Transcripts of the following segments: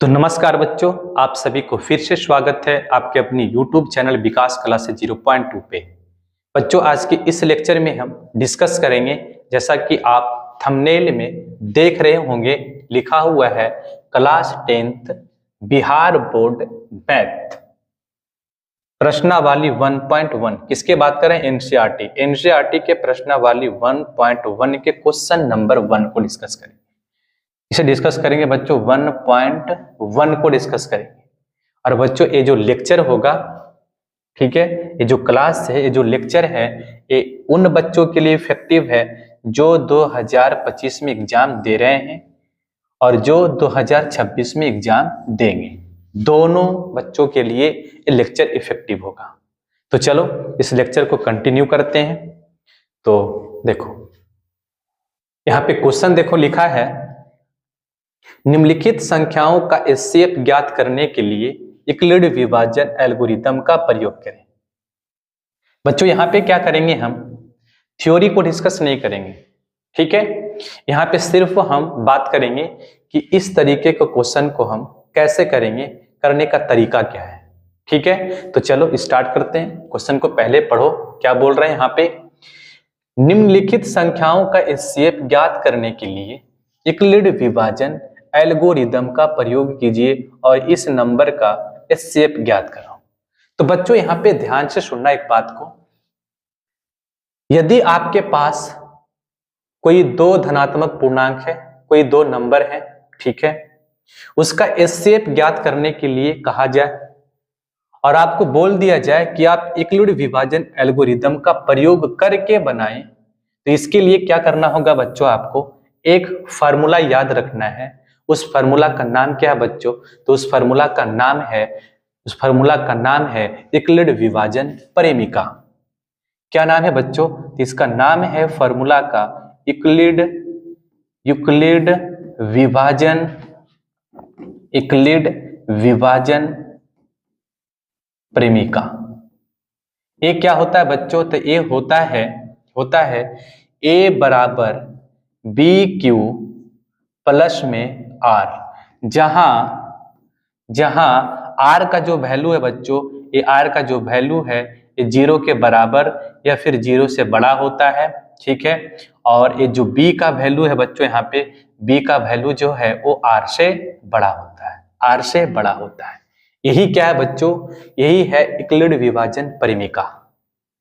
तो नमस्कार बच्चों, आप सभी को फिर से स्वागत है आपके अपनी YouTube चैनल विकास क्लासेस 0.2 पे। बच्चों, आज के इस लेक्चर में हम डिस्कस करेंगे, जैसा कि आप थंबनेल में देख रहे होंगे, लिखा हुआ है class 10th Bihar board math प्रश्नावली 1.1। किसके बात करें? एनसीईआरटी के प्रश्नावली 1.1 के क्वेश्चन नंबर 1 को डिस्कस करेंगे। इसे डिस्कस करेंगे बच्चों, 1.1 को डिस्कस करेंगे। और बच्चों, ये जो लेक्चर होगा, ठीक है, ये जो क्लास है, ये जो लेक्चर है, ये उन बच्चों के लिए इफेक्टिव है जो 2025 में एग्जाम दे रहे हैं और जो 2026 में एग्जाम देंगे। दोनों बच्चों के लिए ये लेक्चर इफेक्टिव होगा। तो चलो इस लेक्चर को कंटिन्यू करते हैं। तो देखो, यहाँ पे क्वेश्चन देखो लिखा है, निम्नलिखित संख्याओं का एचसीएफ ज्ञात करने के लिए यूक्लिड विभाजन एल्गोरिथम का प्रयोग करें। बच्चों, यहाँ पे क्या करेंगे, हम थ्योरी को डिस्कस नहीं करेंगे, ठीक है। यहाँ पे सिर्फ हम बात करेंगे कि इस तरीके के क्वेश्चन को हम कैसे करेंगे, करने का तरीका क्या है, ठीक है। तो चलो स्टार्ट करते हैं। क्वेश्चन को पहले पढ़ो, क्या बोल रहे हैं यहाँ पे। निम्नलिखित संख्याओं का एचसीएफ ज्ञात करने के लिए यूक्लिड विभाजन एल्गोरिदम का प्रयोग कीजिए और इस नंबर का एचसीएफ ज्ञात करो। तो बच्चों, यहाँ पे ध्यान से सुनना एक बात को। यदि आपके पास कोई दो धनात्मक पूर्णांक है, कोई दो नंबर है, ठीक है, उसका एचसीएफ ज्ञात करने के लिए कहा जाए और आपको बोल दिया जाए कि आप यूक्लिड विभाजन एल्गोरिदम का प्रयोग करके बनाएं, तो इसके लिए क्या करना होगा बच्चों, आपको एक फार्मूला याद रखना है। उस फार्मूला का नाम क्या है बच्चों? तो उस फार्मूला का नाम है यूक्लिड विभाजन परिमिका। क्या नाम है बच्चों? तो इसका नाम है फार्मूला का यूक्लिड विभाजन परिमिका। ये क्या होता है बच्चों? तो ये होता है ए बराबर बी क्यू प्लस में आर, जहां आर का जो वैल्यू है बच्चों, ये आर का जो वैल्यू है ये 0 के बराबर या फिर 0 से बड़ा होता है, ठीक है। और ये जो बी का वैल्यू है बच्चों, यहाँ पे बी का वैल्यू जो है वो आर से बड़ा होता है। यही क्या है बच्चों? यही है यूक्लिड विभाजन परिमिका,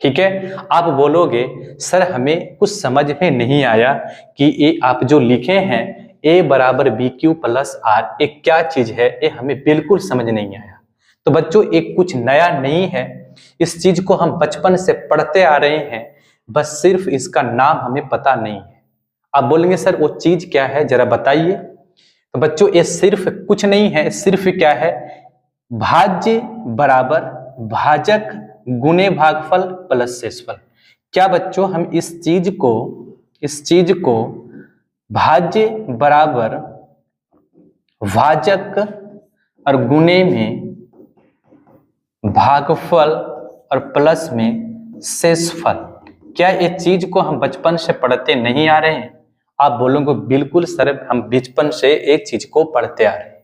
ठीक है। आप बोलोगे सर हमें कुछ समझ में नहीं आया कि ये आप जो लिखे हैं ए बराबर बी क्यू प्लस आर, एक क्या चीज है, ये हमें बिल्कुल समझ नहीं आया। तो बच्चों, एक कुछ नया नहीं है, इस चीज को हम बचपन से पढ़ते आ रहे हैं, बस सिर्फ इसका नाम हमें पता नहीं है। आप बोलेंगे सर वो चीज क्या है, जरा बताइए। तो बच्चों, ये सिर्फ कुछ नहीं है, सिर्फ क्या है, भाज्य बराबर भाजक गुणे भागफल प्लस शेषफल। क्या बच्चों, हम इस चीज को भाज्य बराबर भाजक और गुणे में भागफल और प्लस में शेषफल, क्या ये चीज को हम बचपन से पढ़ते नहीं आ रहे हैं? आप बोलोगे बिल्कुल सर, हम बचपन से एक चीज को पढ़ते आ रहे हैं।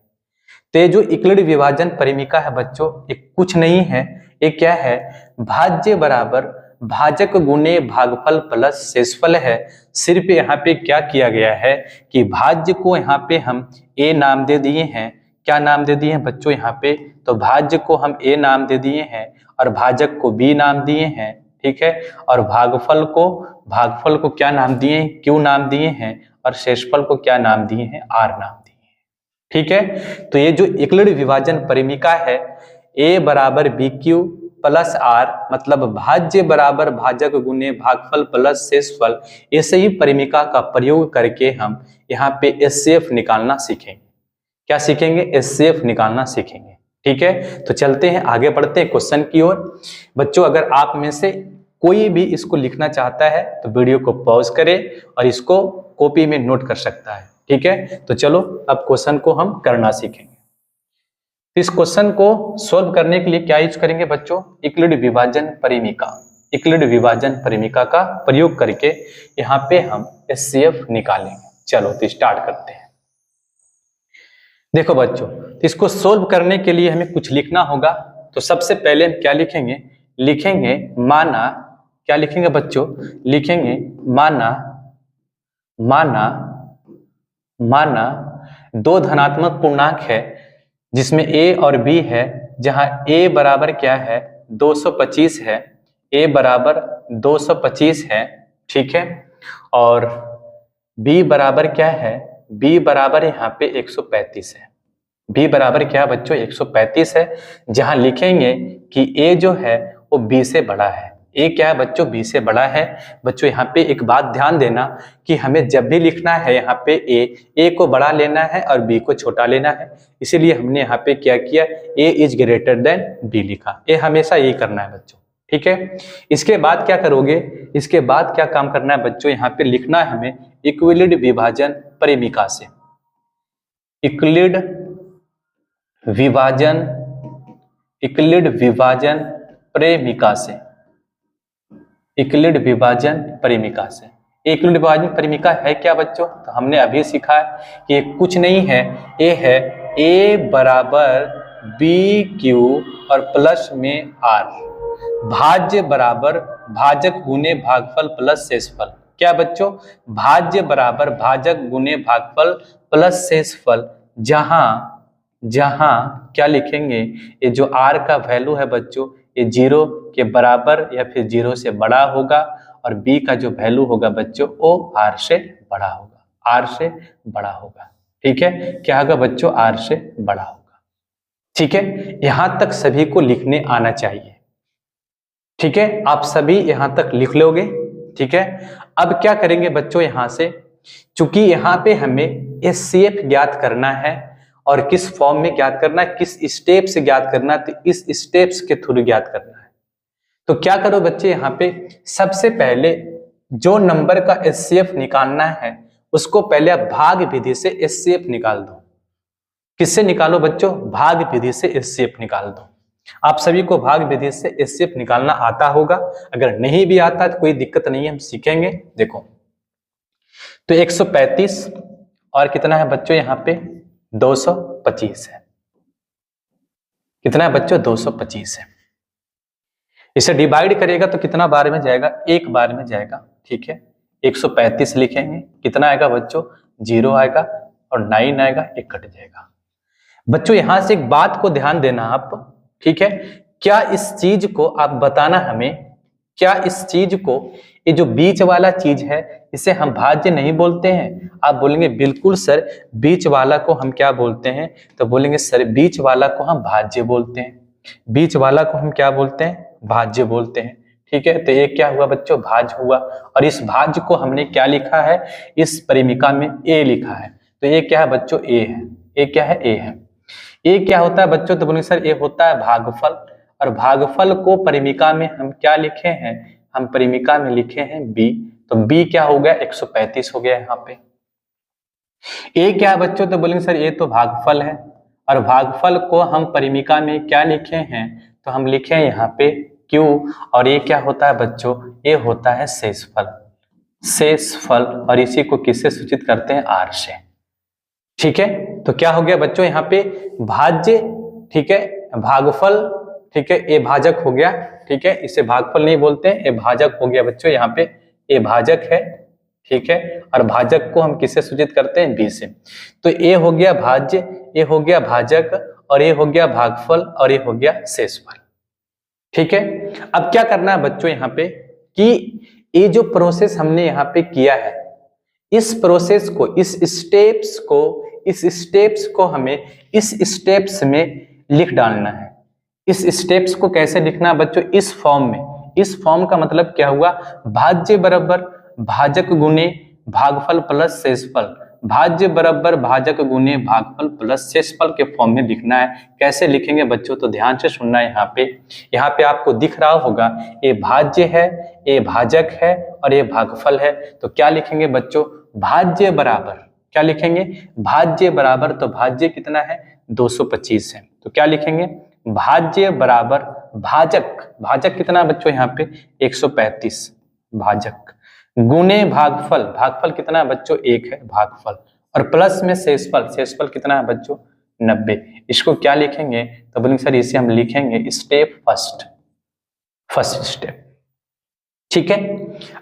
तो ये जो यूक्लिड विभाजन परिमिका है बच्चों, ये कुछ नहीं है, ये क्या है, भाज्य बराबर भाजक गुणे भागफल प्लस शेषफल है। सिर्फ यहाँ पे क्या किया गया है कि भाज्य को यहाँ पे हम ए नाम दे दिए हैं। क्या नाम दे दिए हैं बच्चों यहाँ पे? तो भाज्य को हम ए नाम दे दिए हैं और भाजक को बी नाम दिए हैं, ठीक है। और भागफल को क्या नाम दिए? क्यू नाम दिए हैं। और शेषफल को क्या नाम दिए हैं? आर नाम दिए हैं, ठीक है। तो ये जो यूक्लिड विभाजन परिमिका है, ए बराबर बी क्यू प्लस आर, मतलब भाज्य बराबर भाजक गुणे भागफल प्लस शेषफल, ऐसे ही परिमिका का प्रयोग करके हम यहाँ पे एचसीएफ निकालना सीखेंगे। क्या सीखेंगे? एचसीएफ निकालना सीखेंगे, ठीक है। तो चलते हैं, आगे बढ़ते हैं क्वेश्चन की ओर। बच्चों, अगर आप में से कोई भी इसको लिखना चाहता है तो वीडियो को पॉज करे और इसको कॉपी में नोट कर सकता है, ठीक है। तो चलो अब क्वेश्चन को हम करना सीखेंगे। इस क्वेश्चन को सोल्व करने के लिए क्या यूज करेंगे बच्चों? यूक्लिड विभाजन परिमिका का प्रयोग करके यहाँ पे हम एचसीएफ निकालेंगे। चलो तो स्टार्ट करते हैं। देखो बच्चों, तो इसको सोल्व करने के लिए हमें कुछ लिखना होगा। तो सबसे पहले हम क्या लिखेंगे, लिखेंगे माना, क्या लिखेंगे बच्चों, लिखेंगे माना, माना, माना दो धनात्मक पूर्णांक है जिसमें a और b है, जहां a बराबर क्या है 225 है, a बराबर 225 है, ठीक है, और b बराबर क्या है, b बराबर यहाँ पे 135 है। b बराबर क्या है बच्चों 135 है, जहां लिखेंगे कि a जो है वो b से बड़ा है। a क्या है बच्चों, b से बड़ा है। बच्चों यहाँ पे एक बात ध्यान देना कि हमें जब भी लिखना है यहाँ पे a को बड़ा लेना है और b को छोटा लेना है, इसीलिए हमने यहाँ पे क्या किया, a is greater than b लिखा। ये हमेशा यही करना है बच्चों, ठीक है। इसके बाद क्या करोगे, इसके बाद क्या काम करना है बच्चों, यहाँ पे लिखना है हमें इक्विलिड विभाजन परिमिका से, इक्विलिड विभाजन, इक्विलिड विभाजन प्रेमिका से, इक्विलिड विभाजन परिमिका से। इक्विलिड विभाजन परिमिका है क्या बच्चों, तो हमने अभी सीखा है कि कुछ नहीं है, ए है a बराबर बी क्यू और प्लस में r, भाज्य बराबर भाजक गुने भागफल प्लस शेषफल। क्या बच्चों, भाज्य बराबर भाजक गुने भागफल प्लस शेषफल, जहां जहां क्या लिखेंगे, ये जो r का वैल्यू है बच्चों ये 0 के बराबर या फिर 0 से बड़ा होगा, और b का जो वैल्यू होगा बच्चों वो r से बड़ा होगा, r से बड़ा होगा, ठीक है। क्या होगा बच्चों, r से बड़ा होगा, ठीक है। यहां तक सभी को लिखने आना चाहिए, ठीक है, आप सभी यहां तक लिख लोगे, ठीक है। अब क्या करेंगे बच्चों, यहां से चूंकि यहां पे हमें एचसीएफ ज्ञात करना है और किस फॉर्म में ज्ञात करना है, किस स्टेप से ज्ञात करना है, तो इस स्टेप्स के थ्रू ज्ञात करना है। तो क्या करो बच्चे, यहाँ पे सबसे पहले जो नंबर का एचसीएफ निकालना है उसको पहले आप भाग विधि से एचसीएफ निकाल दो। किससे निकालो बच्चों, भाग विधि से एचसीएफ निकाल दो। आप सभी को भाग विधि से एचसीएफ निकालना आता होगा, अगर नहीं भी आता तो कोई दिक्कत नहीं है, हम सीखेंगे। देखो तो 135 और कितना है बच्चों यहाँ पे 225 है, कितना है बच्चों 225 है। इसे डिवाइड करेगा तो कितना बार में जाएगा, एक बार में जाएगा, ठीक है। 135 लिखेंगे, कितना आएगा बच्चों 0 आएगा और 9 आएगा, एक कट जाएगा। बच्चों यहां से एक बात को ध्यान देना आप, ठीक है, क्या इस चीज को आप बताना हमें, क्या इस चीज को, ये जो बीच वाला चीज है इसे हम भाज्य नहीं बोलते हैं। आप बोलेंगे बिल्कुल सर बीच वाला को हम क्या बोलते हैं, तो बोलेंगे सर बीच वाला को हम भाज्य बोलते हैं, बीच वाला को हम क्या बोलते हैं, भाज्य बोलते हैं, ठीक है। तो ये क्या हुआ बच्चों, भाज्य हुआ, और इस भाज्य को हमने क्या लिखा है, इस परिमिका में a लिखा है। तो ये क्या है बच्चों, a है, a क्या है, a है। a क्या होता है बच्चों, तो बोलेंगे सर a होता है भागफल, और भागफल को परिमिका में हम क्या लिखे हैं, हम परिमिका में लिखे हैं b, तो b क्या हो गया 135 हो गया यहाँ पे। a क्या है बच्चों, तो बोलेंगे सर a तो भागफल है, और भागफल को हम परिमिका में क्या लिखे हैं, तो हम लिखे हैं यहाँ पे q, और ये क्या होता है बच्चों, ये होता है शेषफल, शेषफल, और इसी को किससे सूचित करते हैं, r से, ठीक है। तो क्या हो गया बच्चों यहाँ पे भाज्य, ठीक है, भागफल, ठीक है, ए भाजक हो गया, ठीक है, इसे भागफल नहीं बोलते हैं, ए भाजक हो गया बच्चों, यहाँ पे ए भाजक है, ठीक है, और भाजक को हम किससे सूचित करते हैं, बी से। तो ए हो गया भाज्य, ए हो गया भाजक, और ये हो गया भागफल, और ये हो गया शेषफल, ठीक है। अब क्या करना है बच्चों यहाँ पे कि ये जो प्रोसेस हमने यहाँ पे किया है, इस प्रोसेस को, इस स्टेप्स को हमें इस स्टेप्स में लिख डालना है। इस स्टेप्स को कैसे लिखना है बच्चों, इस फॉर्म में। इस फॉर्म का मतलब क्या हुआ, भाज्य बराबर भाजक गुने भागफल प्लस शेषफल, भाज्य बराबर भाजक गुने भागफल प्लस शेषफल के फॉर्म में लिखना है। कैसे लिखेंगे बच्चों, तो ध्यान से सुनना है। यहाँ पे आपको दिख रहा होगा ये भाज्य है, ये भाजक है, और ये भागफल है। तो क्या लिखेंगे बच्चों, भाज्य बराबर, क्या लिखेंगे, भाज्य बराबर, तो भाज्य कितना है 225 है, तो क्या लिखेंगे, भाज्य बराबर भाजक, भाजक कितना बच्चों यहाँ पे 135 भाजक, गुने भागफल, भागफल कितना है बच्चों 1 है भागफल, और प्लस में शेषफल, शेषफल कितना है बच्चों 90। इसको क्या लिखेंगे? तो बोलेंगे सर इसे हम लिखेंगे स्टेप फर्स्ट स्टेप। ठीक है,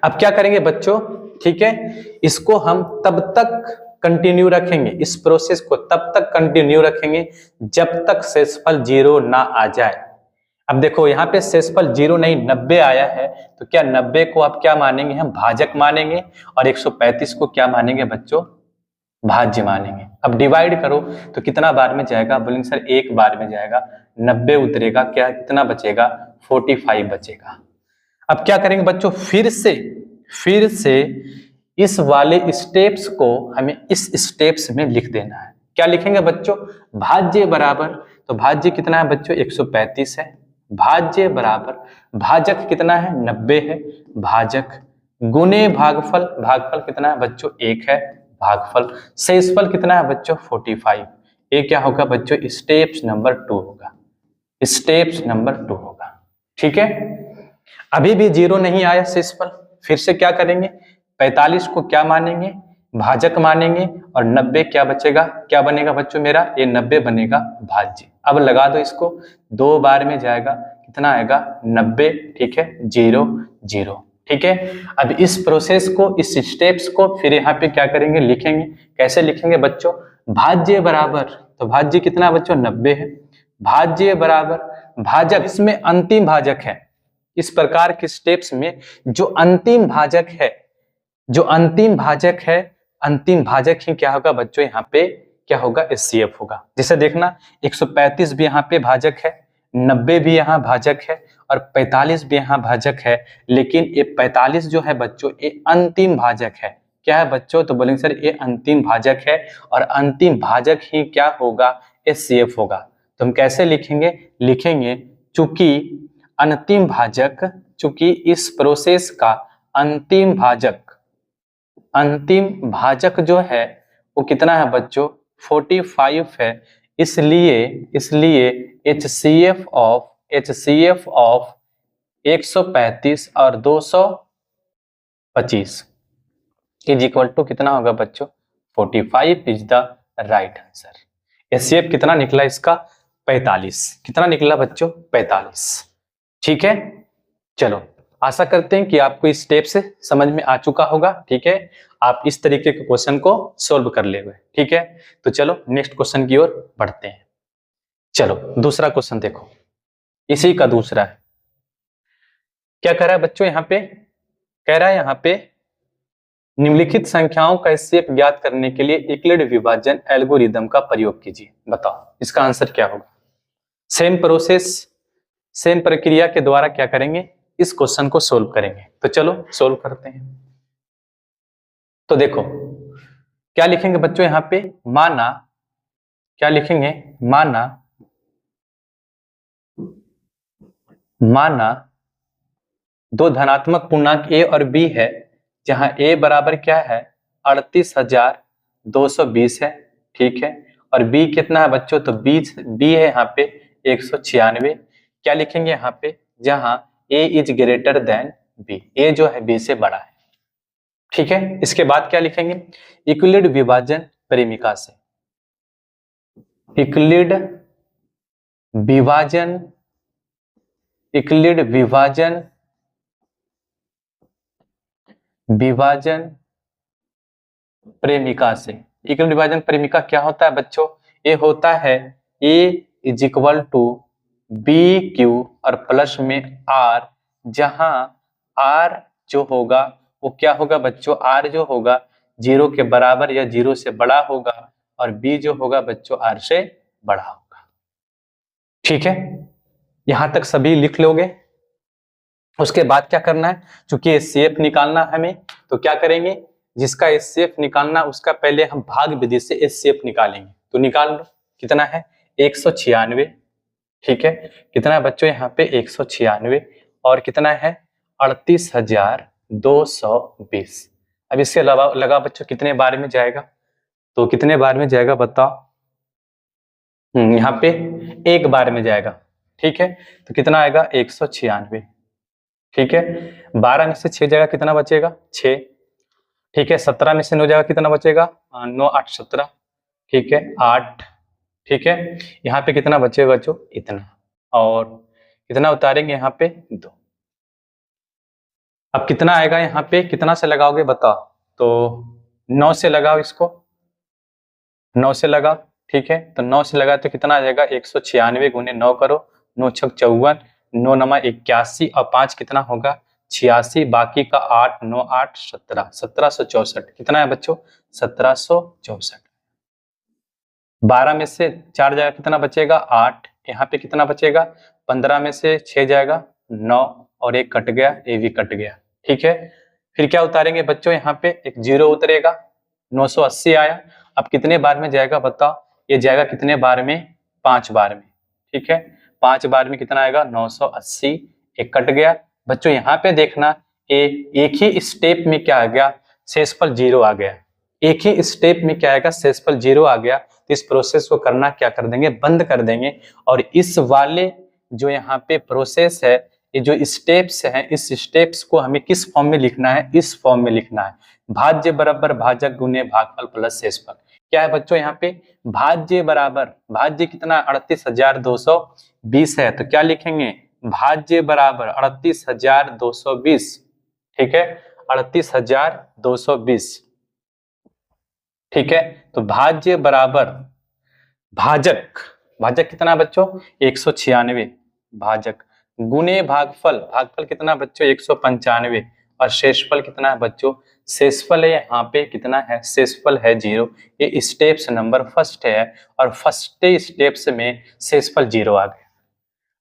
अब क्या करेंगे बच्चों? ठीक है, इसको हम तब तक कंटिन्यू रखेंगे, इस प्रोसेस को तब तक कंटिन्यू रखेंगे जब तक शेषफल 0 ना आ जाए। अब देखो यहाँ पे शेषफल 0 नहीं 90 आया है, तो क्या 90 को आप क्या मानेंगे? हम भाजक मानेंगे, और 135 को क्या मानेंगे बच्चों? भाज्य मानेंगे। अब डिवाइड करो तो कितना बार में जाएगा? बोलेंगे सर एक बार में जाएगा, 90 उतरेगा, क्या कितना बचेगा? 45 बचेगा। अब क्या करेंगे बच्चों? फिर से इस वाले स्टेप्स को हमें इस स्टेप्स में लिख देना है। क्या लिखेंगे बच्चों? भाज्य बराबर, तो भाज्य कितना है बच्चों? 135 है। भाज्य बराबर भाजक कितना है? 90 है। भाजक गुने भागफल, भागफल कितना है बच्चों? 1 है। भागफल शेषफल कितना है बच्चों? 45। ये क्या होगा बच्चों? स्टेप्स नंबर 2 होगा, स्टेप्स नंबर 2 होगा। ठीक है, अभी भी 0 नहीं आया शेषफल, फिर से क्या करेंगे? 45 को क्या मानेंगे? भाजक मानेंगे, और 90 क्या बचेगा? क्या बनेगा बच्चों मेरा? ये 90 बनेगा भाज्य। अब लगा दो इसको, 2 बार में जाएगा, कितना आएगा? 90। ठीक है, 0 0। ठीक है, अब इस प्रोसेस को, इस स्टेप्स को फिर यहाँ पे क्या करेंगे? लिखेंगे। कैसे लिखेंगे बच्चों? भाज्य बराबर, तो भाज्य कितना बच्चों? 90 है। भाज्य बराबर भाजक, इसमें अंतिम भाजक है। इस प्रकार के स्टेप्स में जो अंतिम भाजक है, जो अंतिम भाजक है, अंतिम भाजक ही क्या होगा बच्चों? यहाँ पे क्या होगा? एचसीएफ होगा। जैसे देखना 135 भी यहाँ पे भाजक है, 90 भी यहाँ भाजक है, और 45 भी यहाँ भाजक है, लेकिन ये 45 जो है बच्चों ये अंतिम भाजक है। क्या है बच्चों? तो बोलेंगे सर ये अंतिम भाजक है, और अंतिम भाजक ही क्या होगा? एचसीएफ होगा। तो हम कैसे लिखेंगे? लिखेंगे चूंकि अंतिम भाजक, चूंकि इस प्रोसेस का अंतिम भाजक जो है वो कितना है बच्चों? 45 है। इसलिए HCF ऑफ 135 और 225 इज इक्वल टू कितना होगा बच्चों? 45 is the right answer. HCF कितना निकला इसका? 45। कितना निकला बच्चों? 45। ठीक है, चलो आशा करते हैं कि आपको इस स्टेप से समझ में आ चुका होगा। ठीक है, आप इस तरीके के क्वेश्चन को सॉल्व कर ले हुए। ठीक है, तो चलो नेक्स्ट क्वेश्चन की ओर बढ़ते हैं। चलो दूसरा क्वेश्चन देखो, इसी का दूसरा है। क्या कह रहा है बच्चों? यहाँ पे कह रहा है, यहाँ पे निम्नलिखित संख्याओं का एचसीएफ ज्ञात करने के लिए यूक्लिड विभाजन एल्गोरिदम का प्रयोग कीजिए। बताओ इसका आंसर क्या होगा? सेम प्रोसेस, सेम प्रक्रिया के द्वारा क्या करेंगे? इस क्वेश्चन को सोल्व करेंगे। तो चलो सोल्व करते हैं। तो देखो क्या लिखेंगे बच्चों? यहाँ पे माना, क्या लिखेंगे? माना दो धनात्मक पूर्णांक a और b है, जहां a बराबर क्या है? 38,220 है। ठीक है, और b कितना है बच्चों? तो b है यहाँ पे 196। क्या लिखेंगे यहाँ पे? जहां a is greater than b, a जो है b से बड़ा है। ठीक है, इसके बाद क्या लिखेंगे? यूक्लिड विभाजन परिमिका से, यूक्लिड विभाजन प्रेमिका से। यूक्लिड विभाजन प्रेमिका क्या होता है बच्चों? ये होता है a is equal to b q और प्लस में r, जहां r जो होगा वो क्या होगा बच्चों? r जो होगा 0 के बराबर या 0 से बड़ा होगा, और b जो होगा बच्चों r से बड़ा होगा। ठीक है, यहां तक सभी लिख लोगे। उसके बाद क्या करना है? चूंकि एचसीएफ निकालना हमें, तो क्या करेंगे? जिसका एचसीएफ निकालना उसका पहले हम भाग विधि से एचसीएफ निकालेंगे। तो निकाल लो, कितना है? 196। ठीक है, कितना है बच्चों यहाँ पे? 196, और कितना है? 38,220। अब इसके अलावा लगा बच्चों कितने बार में जाएगा? तो कितने बार में जाएगा बताओ? यहाँ पे एक बार में जाएगा। ठीक है, तो कितना आएगा? 196। ठीक है, 12 में से 6 जाएगा, कितना बचेगा? 6। ठीक है, 17 में से 9 जाएगा, कितना बचेगा? 9 8 17। ठीक है, 8 ठीक है। यहाँ पे कितना बचेगा बच्चों, इतना, और कितना उतारेंगे यहाँ पे 2। अब कितना आएगा यहाँ पे, कितना से लगाओगे बताओ, तो 9 से लगाओ इसको, 9 से लगाओ, ठीक है। तो 9 से लगा तो कितना आ जाएगा, 196 गुने 9 करो, 9 छक 54, 9 नमा 81 और 5 कितना होगा 86, बाकी का 8 9 8 17, 1764 कितना है बच्चों, 1764। 12 में से 4 जाएगा कितना बचेगा 8, यहाँ पे कितना बचेगा 15 में से 6 जाएगा 9 और 1 कट गया, ये भी कट गया, ठीक है। फिर क्या उतारेंगे बच्चों, यहाँ पे एक 0 उतरेगा, 980 आया। अब कितने बार में जाएगा बताओ, ये जाएगा कितने बार में, 5 बार में, ठीक है। 5 बार में कितना आएगा 980, एक कट गया बच्चों। यहाँ पे देखना एक ही स्टेप में क्या आ गया, शेषफल 0 आ गया, एक ही स्टेप में क्या आएगा, शेषफल 0 आ गया। तो इस प्रोसेस को करना क्या कर देंगे, बंद कर देंगे, और इस वाले जो यहाँ पे प्रोसेस है, ये जो स्टेप्स हैं, इस स्टेप्स को हमें किस फॉर्म में लिखना है, इस फॉर्म में लिखना है, भाज्य बराबर भाजक गुने भागफल प्लस शेषफल। क्या है बच्चों यहाँ पे, भाज्य बराबर, भाज्य कितना 38,220 है, तो क्या लिखेंगे, भाज्य बराबर 38,220, ठीक है, 38,220, ठीक है। तो भाज्य बराबर भाजक, भाजक कितना बच्चों 196, भाजक गुने भागफल, भागफल कितना बच्चों 195, और शेषफल कितना है बच्चों, शेषफल है यहाँ पे कितना है, शेषफल है 0। ये स्टेप्स नंबर फर्स्ट है, और फर्स्ट स्टेप्स में शेषफल 0 आ गया।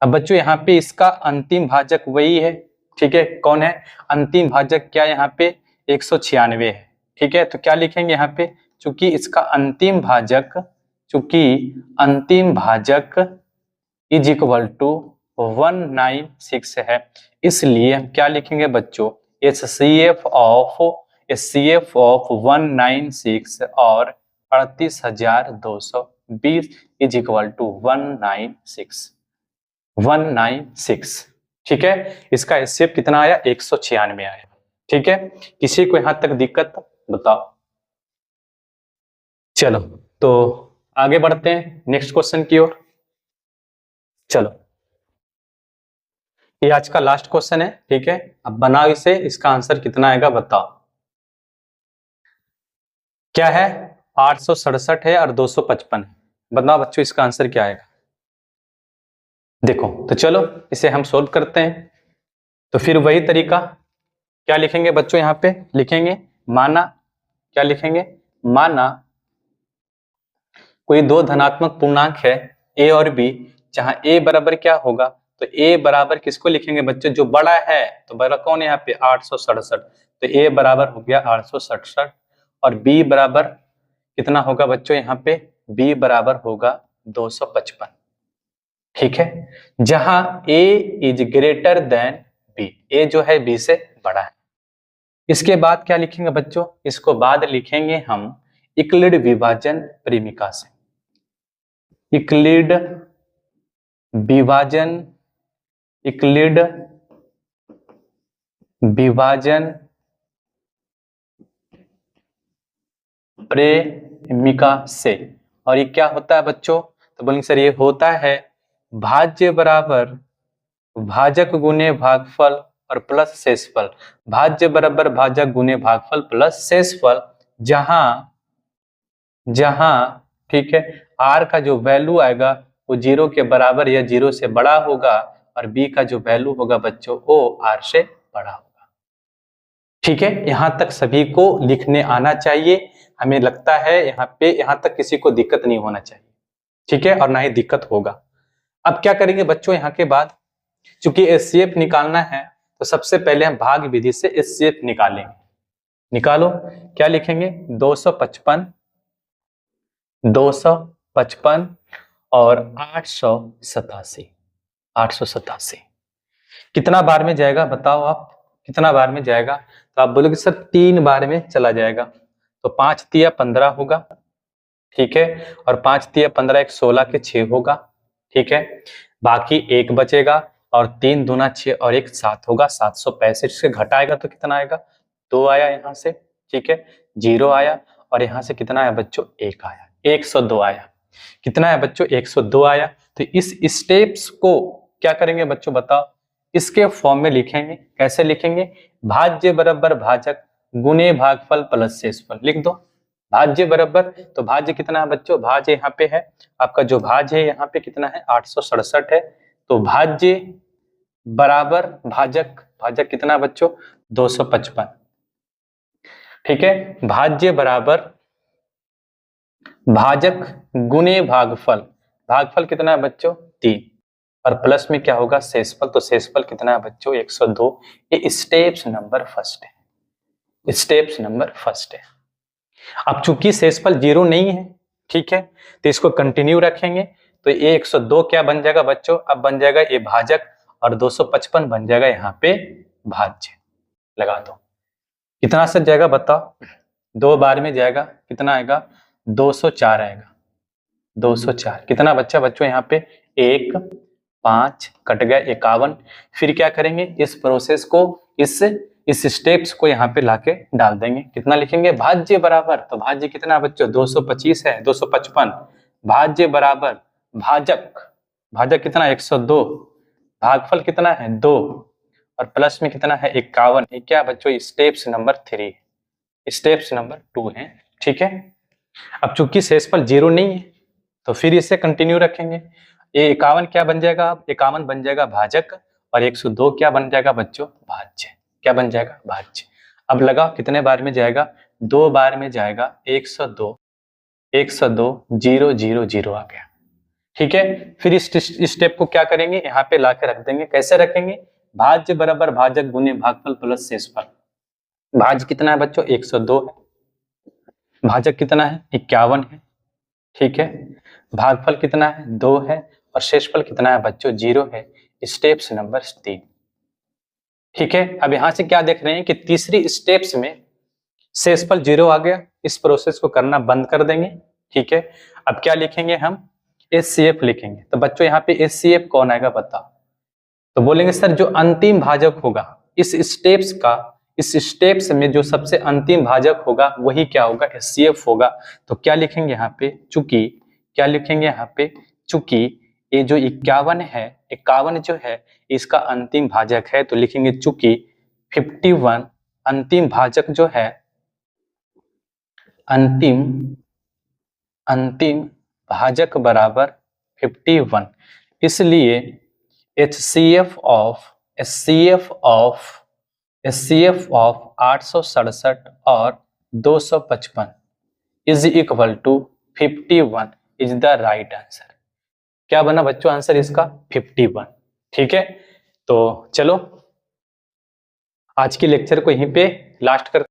अब बच्चों यहाँ पे इसका अंतिम भाजक वही है, ठीक है, कौन है अंतिम भाजक, क्या यहाँ पे 196 है, ठीक है। तो क्या लिखेंगे यहाँ पे, चूंकि इसका अंतिम भाजक, चूंकि अंतिम भाजक इज इक्वल टू 196 है, इसलिए हम क्या लिखेंगे बच्चों, HCF ऑफ 196 और 38,220 इज इक्वल टू 196, ठीक है। इसका HCF कितना आया 196 आया, ठीक है। किसी को यहां तक दिक्कत बताओ। चलो तो आगे बढ़ते हैं नेक्स्ट क्वेश्चन की ओर। चलो ये आज का लास्ट क्वेश्चन है, ठीक है। अब बनाओ इसे, इसका आंसर कितना आएगा बताओ। क्या है 867 है और 255 है, बताओ बच्चों इसका आंसर क्या आएगा। देखो तो चलो इसे हम सोल्व करते हैं। तो फिर वही तरीका, क्या लिखेंगे बच्चों, यहाँ पे लिखेंगे माना, क्या लिखेंगे, माना कोई दो धनात्मक पूर्णांक है a और b, जहां a बराबर क्या होगा, तो a बराबर किसको लिखेंगे बच्चों, जो बड़ा है, तो बड़ा कौन है यहाँ पे 867, तो a बराबर हो गया 867, और b बराबर कितना होगा बच्चों यहाँ पे, b बराबर होगा 255, ठीक है। जहां a is greater than b, a जो है b से बड़ा है। इसके बाद क्या लिखेंगे बच्चों, इसको बाद लिखेंगे हम यूक्लिड विभाजन प्रेमिका से, यूक्लिड विभाजन, यूक्लिड विभाजन प्रेमिका से। और ये क्या होता है बच्चों, तो बोलेंगे सर ये होता है भाज्य बराबर भाजक गुने भागफल और प्लस शेषफल, भाज्य बराबर भाजक गुने भागफल प्लस शेषफल, जहां ठीक है r का जो वैल्यू आएगा वो 0 के बराबर या 0 से बड़ा होगा, और b का जो वैल्यू होगा बच्चों वो r से बड़ा होगा, ठीक है। यहां तक सभी को लिखने आना चाहिए, हमें लगता है यहाँ पे, यहां तक किसी को दिक्कत नहीं होना चाहिए, ठीक है, और ना ही दिक्कत होगा। अब क्या करेंगे बच्चों, यहाँ के बाद चूंकि HCF निकालना है, तो सबसे पहले हम भाग विधि से HCF निकालेंगे। निकालो, क्या लिखेंगे 255 और 887 कितना बार में जाएगा बताओ आप, कितना बार में जाएगा, तो आप बोलोगे सर 3 बार में चला जाएगा, तो 5 तिया 15 होगा, ठीक है, और 5 तिया 15 एक 16 के 6 होगा, ठीक है। बाकी 1 बचेगा, और 3 दूना 6 और 1 7 होगा, 765 से घटाएगा तो कितना आएगा 2 आया यहाँ से, ठीक है, 0 आया, और यहाँ से कितना आया बच्चों 1 आया, 102 आया। कितना है बच्चों 102 आया। तो इस स्टेप्स को क्या करेंगे बच्चों बताओ, इसके फॉर्म में लिखेंगे। कैसे लिखेंगे, भाज्य बराबर भाजक गुने भागफल प्लस शेषफल लिख दो। भाज्य बराबर, तो भाज्य कितना है बच्चों, भाज्य यहाँ पे है आपका, जो भाज्य है यहाँ पे कितना है 867 है। तो भाज्य बराबर भाजक, भाजक कितना बच्चों 255। ठीक है, भाज्य बराबर भाजक गुने भागफल, भागफल कितना है बच्चों 3, और प्लस में क्या होगा शेषफल, तो शेषफल कितना है बच्चों 102। ये स्टेप्स नंबर फर्स्ट है, स्टेप्स नंबर फर्स्ट है। अब चूंकि शेषफल 0 नहीं है, ठीक है, तो इसको कंटिन्यू रखेंगे। तो ये 102 क्या बन जाएगा बच्चों, अब बन जाएगा ये भाजक, और 255 बन जाएगा यहाँ पे भाज्य। लगा दो, कितना सच जाएगा बताओ, 2 बार में जाएगा, कितना आएगा 204 आएगा। 204 कितना बच्चा बच्चों यहाँ पे 1 5 कट गया 51। फिर क्या करेंगे, इस प्रोसेस को इस स्टेप्स को यहाँ पे लाके डाल देंगे। कितना लिखेंगे, भाज्य बराबर, तो भाज्य कितना बच्चों 225 है 255, भाज्य बराबर भाजक, भाजक कितना 102, भागफल कितना है 2, और प्लस में कितना है 51। ये क्या बच्चों स्टेप्स नंबर 3, स्टेप्स नंबर 2 है। ठीक है, अब चूंकि शेषफल 0 नहीं है तो फिर इसे कंटिन्यू रखेंगे। ये 51 क्या बन जाएगा, 51 बन जाएगा भाजक, और 102 क्या बन जाएगा बच्चों भाज्य, क्या बन जाएगा भाज्य। अब लगाओ कितने बार में जाएगा, 2 बार में जाएगा, 102 0 0 0 आ गया। ठीक है, फिर इस स्टेप को क्या करेंगे, यहाँ पे लाके रख देंगे। कैसे रखेंगे, भाज्य बराबर भाजक गुने भागफल प्लस शेषफल। भाज्य कितना है बच्चों 102 है, भाजक कितना है 51 है, ठीक है, भागफल कितना है 2 है, और शेषफल कितना है बच्चों 0 है। Steps number 3। ठीक है, अब यहां से क्या देख रहे हैं कि तीसरी स्टेप्स में शेषफल 0 आ गया, इस प्रोसेस को करना बंद कर देंगे। ठीक है, अब क्या लिखेंगे हम, HCF लिखेंगे। तो बच्चों यहाँ पे HCF कौन आएगा बताओ, तो बोलेंगे सर जो अंतिम भाजक होगा इस स्टेप्स का, इस स्टेप्स में जो सबसे अंतिम भाजक होगा वही क्या होगा HCF होगा। तो क्या लिखेंगे यहाँ पे, चूंकि क्या लिखेंगे यहाँ पे, चूंकि ये जो 51 है, 51 जो है इसका अंतिम भाजक है, तो लिखेंगे चूंकि 51 अंतिम भाजक जो है, अंतिम भाजक बराबर 51, इसलिए HCF ऑफ 867 और 255 is equal to 51 is the right answer. क्या बना बच्चों आंसर इसका 51। ठीक है, तो चलो आज के लेक्चर को यहीं पे लास्ट कर